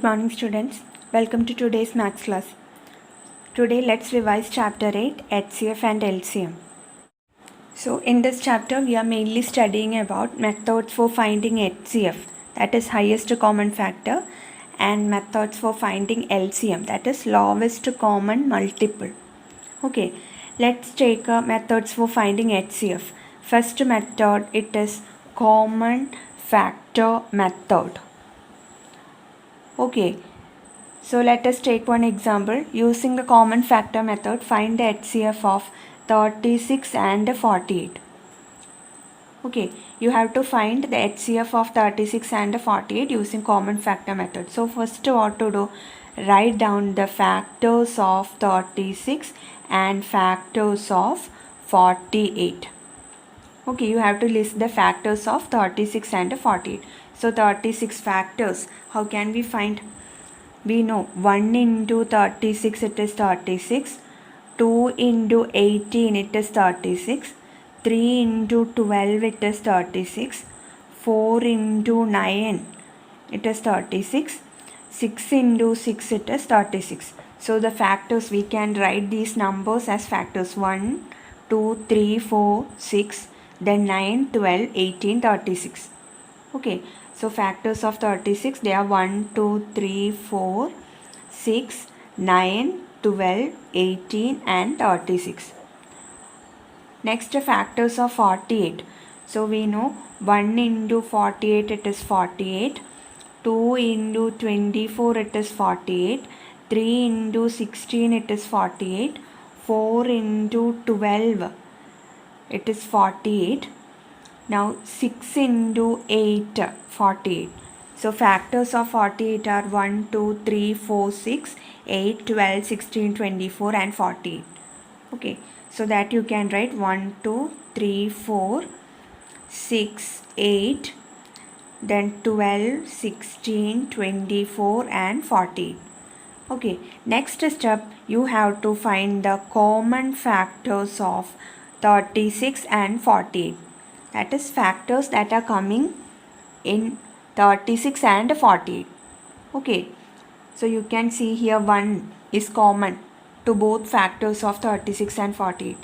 morning students. Welcome to today's maths class. Today let's revise chapter 8 HCF and LCM. So in this chapter we are mainly studying about methods for finding HCF, that is highest common factor, and methods for finding LCM, that is lowest common multiple. Okay, let's take methods for finding HCF. First method, it is common factor method. Okay, so let us take one example. Using the common factor method, find the HCF of 36 and 48. Okay, you have to find the HCF of 36 and 48 using common factor method. So first what to do? Write down the factors of 36 and factors of 48. Okay, you have to list the factors of 36 and 48. So 36 factors, how can we find? We know 1 into 36 it is 36, 2 into 18 it is 36, 3 into 12 it is 36, 4 into 9 it is 36, 6 into 6 it is 36. So the factors, we can write these numbers as factors 1, 2, 3, 4, 6, then 9, 12, 18, 36. Okay, so factors of 36, they are 1, 2, 3, 4, 6, 9, 12, 18 and 36. Next, factors of 48. So we know 1 into 48 it is 48, 2 into 24 it is 48, 3 into 16 it is 48, 4 into 12 it is 48. Now 6 into 8, 48. So factors of 48 are 1, 2, 3, 4, 6, 8, 12, 16, 24 and 48. Okay, so that you can write 1, 2, 3, 4, 6, 8, then 12, 16, 24 and 48. Okay, next step, you have to find the common factors of 36 and 48. That is factors that are coming in 36 and 48. Okay, so you can see here 1 is common to both factors of 36 and 48.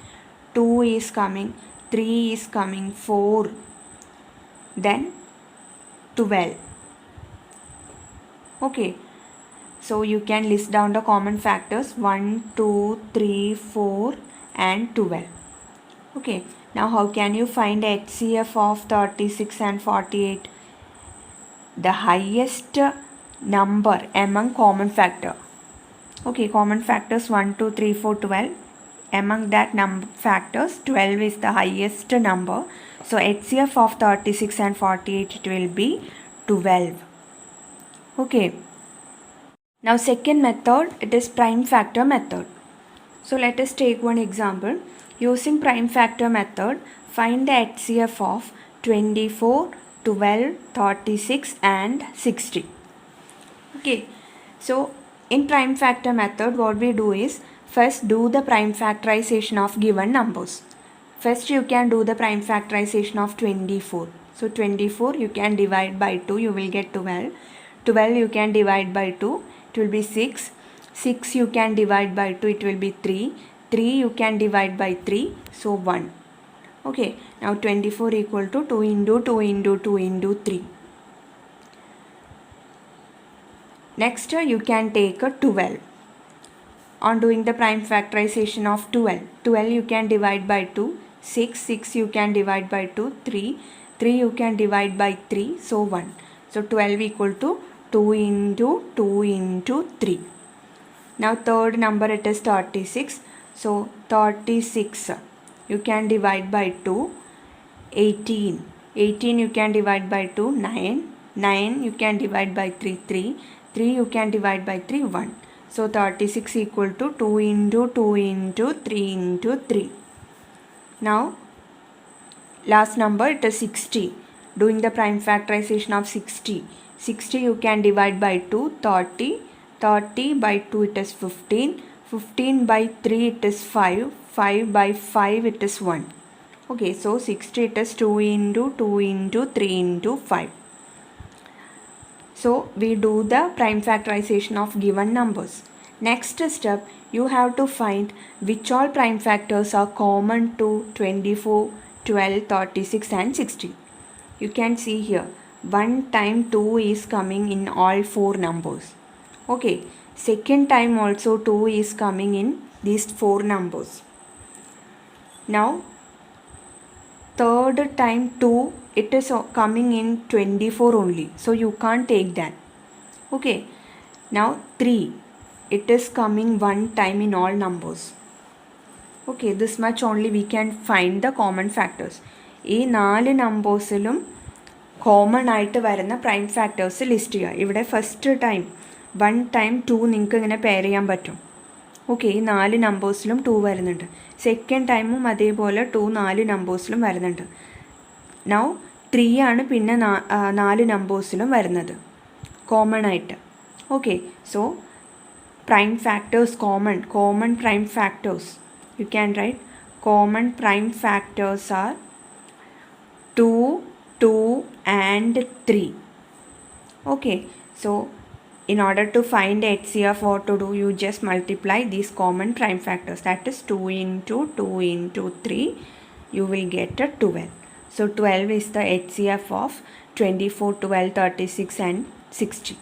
2 is coming, 3 is coming, 4, then 12. Okay, so you can list down the common factors 1, 2, 3, 4 and 12. Okay, now how can you find HCF of 36 and 48? The highest number among common factor. Okay, common factors 1, 2, 3, 4, 12. Among that number factors, 12 is the highest number. So HCF of 36 and 48, it will be 12. Okay. Now second method, it is prime factor method. So let us take one example. Using prime factor method, find the HCF of 24, 12, 36 and 60. Okay, so in prime factor method, what we do is, first do the prime factorization of given numbers. First you can do the prime factorization of 24. So 24 you can divide by 2, you will get 12. 12 you can divide by 2, it will be 6. 6 you can divide by 2, it will be 3. 3 you can divide by 3, so 1. Okay, now 24 equal to 2 into 2 into 2 into 3. Next you can take a 12. On doing the prime factorization of 12, 12 you can divide by 2, 6 you can divide by 2, 3 you can divide by 3, so 1. So 12 equal to 2 into 2 into 3. Now third number, it is 36. So 36 you can divide by 2, 18 you can divide by 2, 9 you can divide by 3, 3 you can divide by 3, 1. So 36 equal to 2 into 2 into 3 into 3. Now last number, it is 60. Doing the prime factorization of 60. 60 you can divide by 2, 30 by 2 it is 15. 15 by 3 it is 5. 5 by 5 it is 1. Okay, so 60 it is 2 into 2 into 3 into 5. So we do the prime factorization of given numbers. Next step, you have to find which all prime factors are common to 24, 12, 36 and 60. You can see here 1 time 2 is coming in all 4 numbers. Okay, second time also 2 is coming in these 4 numbers. Now third time 2, it is coming in 24 only, so you can't take that. Okay, now 3, it is coming 1 time in all numbers. Okay, this much only we can find the common factors. ഈ 4 നമ്പേഴ്സിലും common ആയിട്ട് വരുന്ന prime factors list ചെയ്യുക. ഇവിടെ first time 1 time 2 നിങ്ങൾക്ക് ഇങ്ങനെ pair ചെയ്യാൻ പറ്റും. Okay, ഈ 4 നമ്പേഴ്സിലും 2 വരുന്നുണ്ട്. സെക്കൻഡ് ടൈമും അതേപോലെ 2 4 നമ്പേഴ്സിലും വരുന്നുണ്ട്. നൗ 3 ആണ് പിന്നെ 4 നമ്പേഴ്സിലും വരുന്നത് കോമൺ ആയിട്ട്. Okay, so prime factors common prime factors, you can write common prime factors are 2, 2 and 3. Okay, so in order to find HCF, what to do, you just multiply these common prime factors, that is 2 into 2 into 3, you will get a 12. So 12 is the HCF of 24, 12, 36 and 60.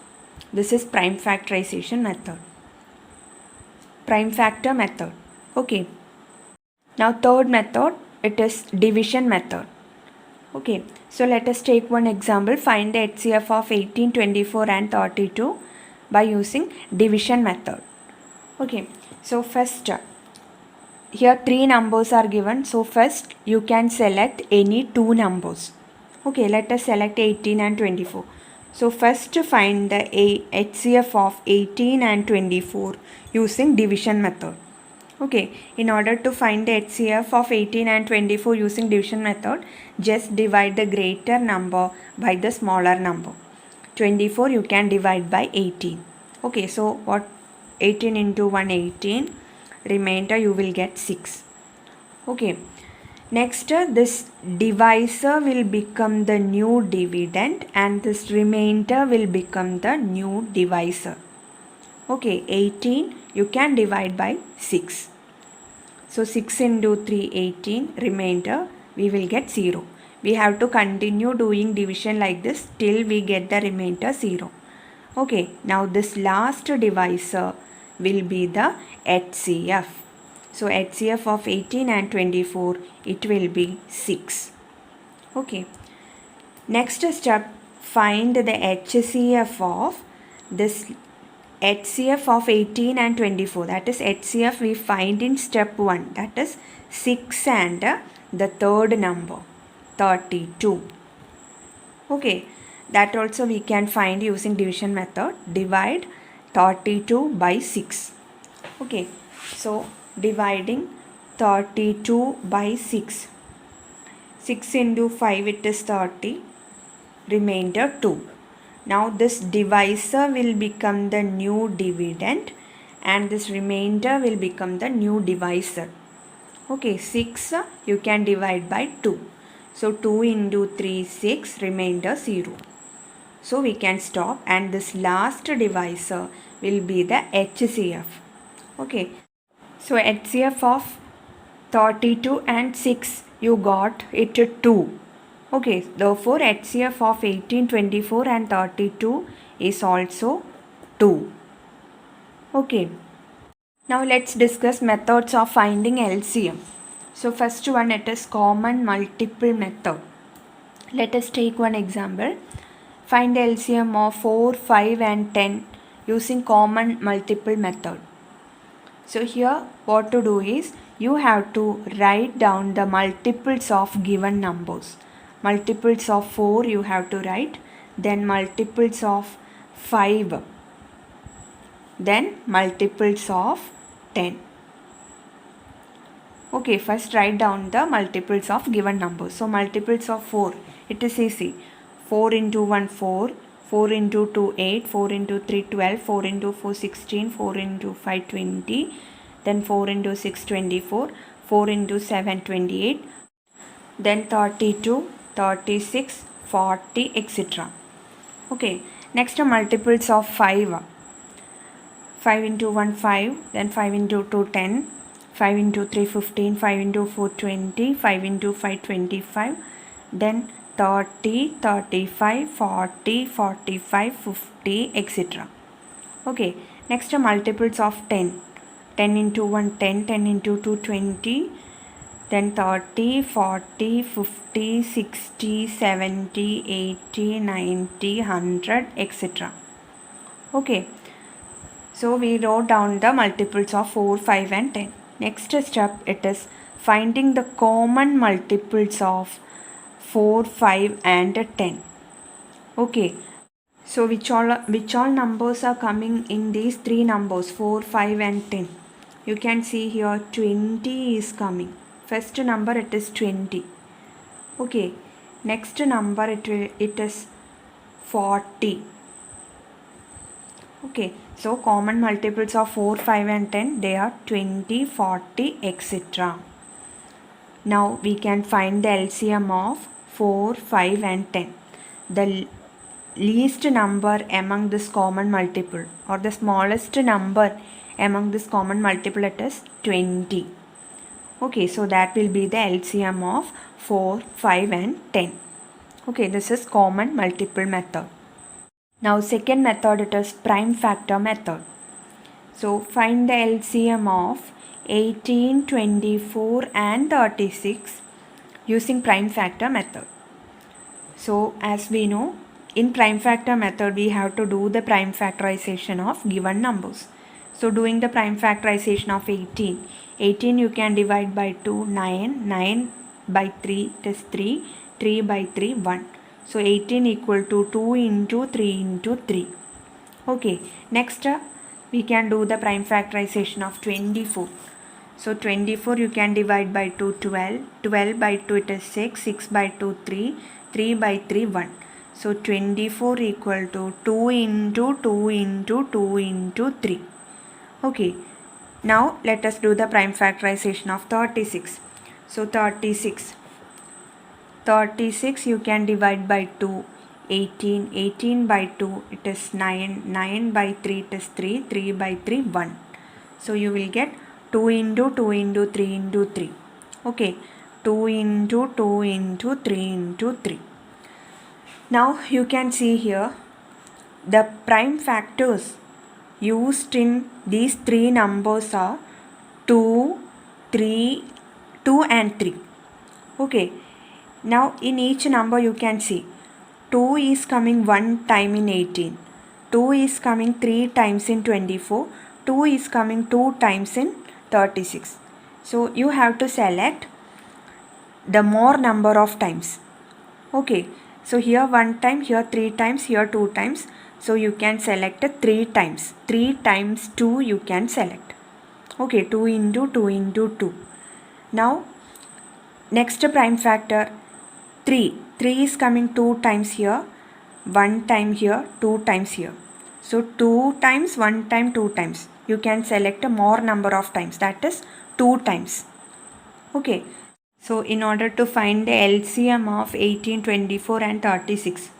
This is prime factorization method, prime factor method. Okay, now third method, it is division method. Okay, so let us take one example. Find the HCF of 18, 24 and 32 by using division method. Okay, so first here 3 numbers are given, so first you can select any 2 numbers. Okay, let us select 18 and 24. So first find the HCF of 18 and 24 using division method. Okay, in order to find the HCF of 18 and 24 using division method, just divide the greater number by the smaller number. 24 you can divide by 18. Okay, so what, 18 into 1 18, remainder you will get 6. Okay, next this divisor will become the new dividend and this remainder will become the new divisor. Okay, 18 you can divide by 6. So 6 into 3 18, remainder we will get 0. We have to continue doing division like this till we get the remainder 0. Okay, now this last divisor will be the HCF. So HCF of 18 and 24, it will be 6. Okay, next step, find the HCF of this HCF of 18 and 24, that is HCF we find in step 1, that is 6 and the third number 32. Okay, that also we can find using division method. Divide 32 by 6. Okay, so dividing 32 by 6, 6 into 5 it is 30, remainder 2. Now this divisor will become the new dividend and this remainder will become the new divisor. Okay, 6 you can divide by 2. So 2 into 3 6, remainder 0. So we can stop and this last divisor will be the HCF. Okay, so HCF of 32 and 6 you got it 2. Okay, therefore HCF of 18, 24 and 32 is also 2. Okay, now let's discuss methods of finding LCM. So first one, it is common multiple method. Let us take one example. Find LCM of 4, 5 and 10 using common multiple method. So here what to do is, you have to write down the multiples of given numbers. Multiples of 4 you have to write, then multiples of 5, then multiples of 10. Okay, first write down the multiples of given numbers. So multiples of 4, it is easy. 4 into 1 4, 4 into 2 8, 4 into 3 12, 4 into 4 16, 4 into 5 20, then 4 into 6 24, 4 into 7 28, then 32, 36, 40, etc. Okay, Next, multiples of 5. 5 into 1 5, then 5 into 2 10, 5 into 3 15, 5 into 4 20, 5 into 5 25, then 30, 35, 40, 45, 50, etc. Okay, next multiples of 10. 10 into 1 10, 10 into 2 20, then 30, 40, 50, 60, 70, 80, 90, 100, etc. Okay, so we wrote down the multiples of 4, 5 and 10. Next step, it is finding the common multiples of 4, 5 and 10. Okay, so which all numbers are coming in these three numbers 4, 5 and 10? You can see here 20 is coming. First number it is 20. Okay, next number it is 40. Okay, so common multiples of 4, 5 and 10, they are 20, 40, etc. Now we can find the LCM of 4, 5 and 10. The least number among this common multiple, or the smallest number among this common multiple, it is 20. Okay, so that will be the LCM of 4, 5 and 10. Okay, this is common multiple method. Now second method, it is prime factor method. So find the LCM of 18, 24 and 36 using prime factor method. So as we know, in prime factor method we have to do the prime factorization of given numbers. So doing the prime factorization of 18 you can divide by 2, 9 by 3 it is 3 by 3 1. So 18 equal to 2 into 3 into 3. Okay, next we can do the prime factorization of 24. So 24 you can divide by 2 12, 12 by 2 it is 6 by 2 3 by 3 1. So 24 equal to 2 into 2 into 2 into 3. Okay, now let us do the prime factorization of 36. So 36 you can divide by 2, 18 by 2 it is 9 by 3 it is 3 by 3 1. So you will get 2 into 2 into 3 into 3. Okay, 2 into 2 into 3 into 3. Now you can see here the prime factors used in these three numbers are 2, 3, 2 and 3. Okay, now in each number you can see 2 is coming one time in 18, 2 is coming 3 times in 24, 2 is coming 2 times in 36. So you have to select the more number of times. Okay, so here 1 time, here 3 times, here 2 times. So you can select 3 times. 3 times 2 you can select. Okay, 2 into 2 into 2. Now next prime factor 3 is coming 2 times here, 1 time here, 2 times here. So 2 times, 1 time, 2 times. You can select a more number of times, that is 2 times. Okay, so in order to find the LCM of 18, 24 and 36,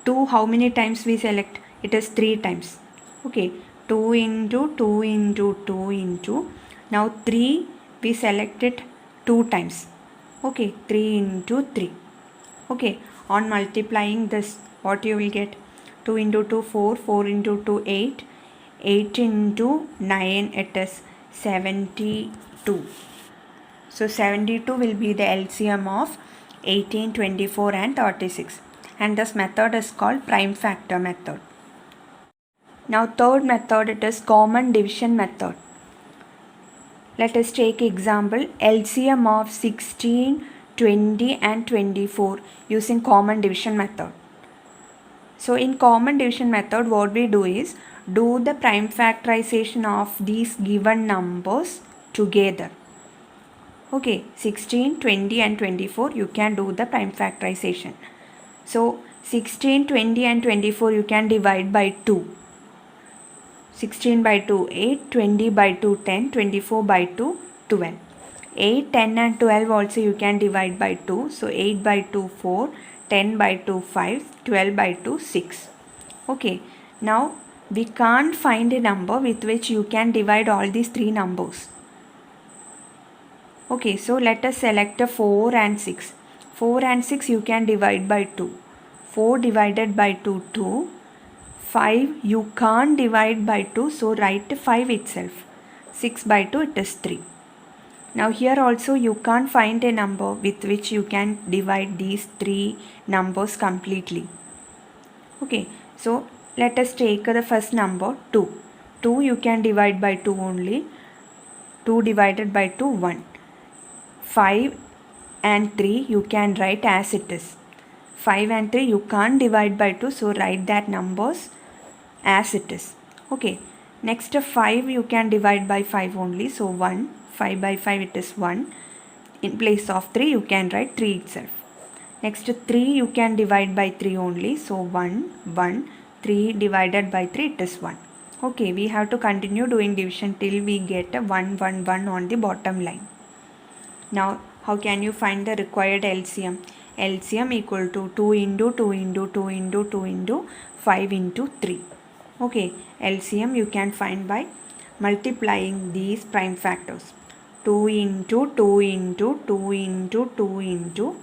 2 how many times we select? It is 3 times. Okay, 2 into 2 into 2 into, now 3 we select it 2 times. Okay, 3 into 3. Okay, on multiplying this, what you will get? 2 into 2 4, 4 into 2 8, 8 into 9 it is 72. So 72 will be the LCM of 18, 24 and 36, and this method is called prime factor method. Now third method, it is common division method. Let us take example LCM of 16, 20 and 24 using common division method. So in common division method, what we do is do the prime factorization of these given numbers together. Okay, 16, 20 and 24 you can do the prime factorization. So 16, 20 and 24 you can divide by 2. 16 by 2 8, 20 by 2 10, 24 by 2 12. 8, 10 and 12 also you can divide by 2. So 8 by 2 4, 10 by 2 5, 12 by 2 6. Okay, now we can't find a number with which you can divide all these three numbers. Okay, so let us select a 4 and 6. 4 and 6 you can divide by 2. 4 divided by 2, 2. 5 you can't divide by 2, so write 5 itself. 6 by 2 it is 3. Now here also you can't find a number with which you can divide these three numbers completely. Okay, so let us take the first number 2. 2 you can divide by 2 only. 2 divided by 2, 1. 5 and 3 you can write as it is. 5 and 3 you can't divide by 2, so write that numbers as it is. Okay, next 5 you can divide by 5 only, so 1. 5 by 5 it is 1. In place of 3 you can write 3 itself. Next 3 you can divide by 3 only, so 1, 1. 3 divided by 3 it is 1. Okay, we have to continue doing division till we get a 1, 1, 1 on the bottom line. Now how can you find the required LCM? LCM equal to 2 into 2 into 2 into 2 into 5 into 3. Okay, LCM you can find by multiplying these prime factors. 2 into 2 into 2 into 2 into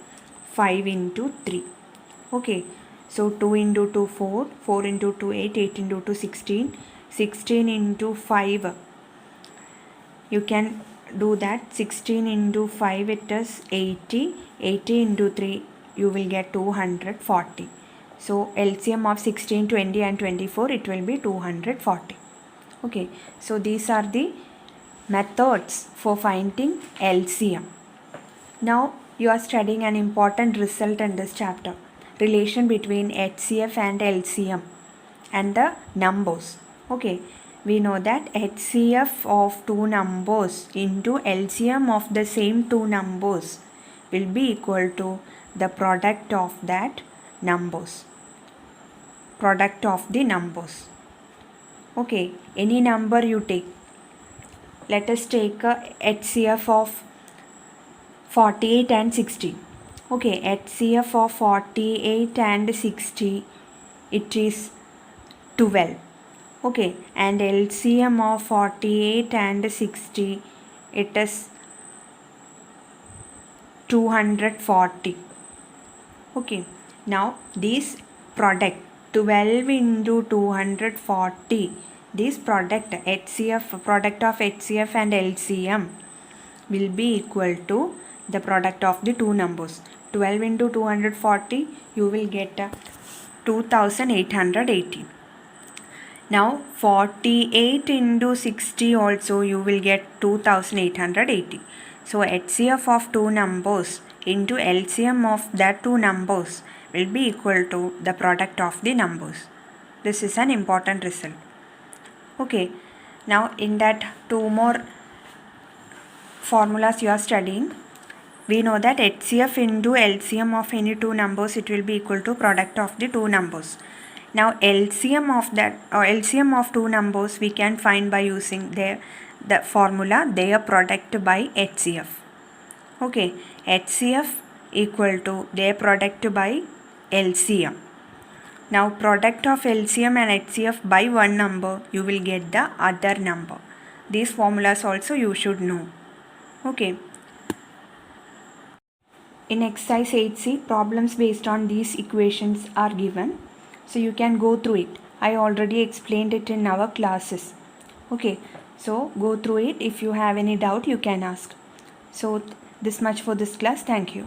5 into 3. Okay, so 2 into 2 4, 4 into 2 8, 8 into 2 16, 16 into 5 you can do that. 16 into 5 it is 80, 80 into 3 you will get 240. So LCM of 16, 20 and 24 it will be 240. Okay, so these are the methods for finding LCM. Now you are studying an important result in this chapter, relation between HCF and LCM and the numbers. Okay, we know that HCF of two numbers into LCM of the same two numbers will be equal to the product of that numbers. Product of the numbers. Okay, any number you take. Let us take a HCF of 48 and 60. Okay, HCF of 48 and 60 it is 12. Okay, and LCM of 48 and 60 it is 240. Okay, now this product 12 into 240, this product HCF, product of HCF and LCM will be equal to the product of the two numbers. 12 into 240 you will get 2880. Now 48 into 60 also you will get 2880. So HCF of two numbers into LCM of that two numbers will be equal to the product of the numbers. This is an important result. Okay, now in that two more formulas you are studying, we know that HCF into LCM of any two numbers it will be equal to product of the two numbers. Now LCM of that or LCM of two numbers we can find by using the formula their product by HCF. Okay, HCF equal to their product by LCM. Now product of LCM and HCF by one number you will get the other number. These formulas also you should know. Okay. In exercise 8C, problems based on these equations are given. So you can go through it. I already explained it in our classes. Okay, so go through it. If you have any doubt, you can ask. So this much for this class. Thank you.